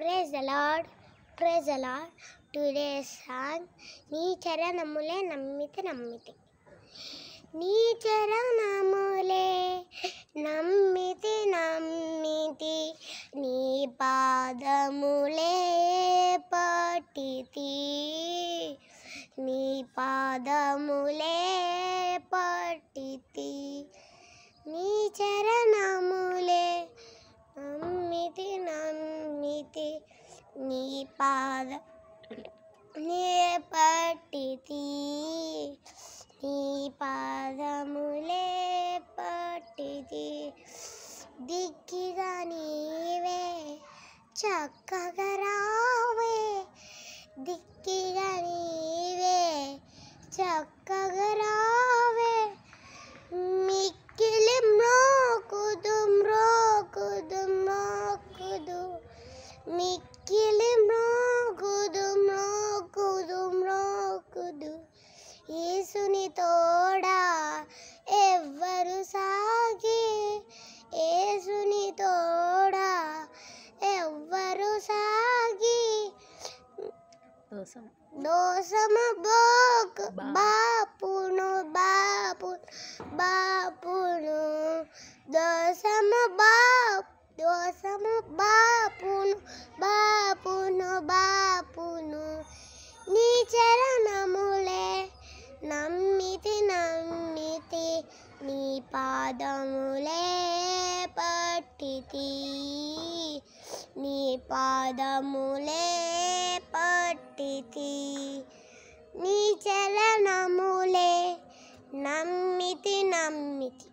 Praise the Lord. Praise the Lord. Today's song. నీ చరణములే నమ్మితి నమ్మితి. నీ చరణములే నమ్మితి నమ్మితి. నీ పాదములే పట్టితి. నీ పాదములే పట్టితి. నీ చరణములే నమ్మితి నమ్మితి. నీ పాదములే పట్టితి. నీ పాదములే పట్టితి. దిక్కిగా నీవే చక్కగా రావే. దిక్కిగా నీవే చక్కగా రావే. మిక్కిలి మ్రోకుదు మ్రోకుదు మ్రోకుదు. మిక్కిలి మ్రోకుదు మ్రోకుదు మ్రోకుదు. యేసుని తోడా ఎవ్వరు సాగి. యేసుని తోడా ఎవ్వరు సాగి. దోసమ బోకు బాపును బాపు బాపును. దోసమ బాపును బాపును బాపును. నీ చరణములే నమ్మితి నమ్మితి. నీ పాదములే పట్టితి. నీ పాదములే పట్టితి. నీ చరణములే నమ్మితి నమ్మితి.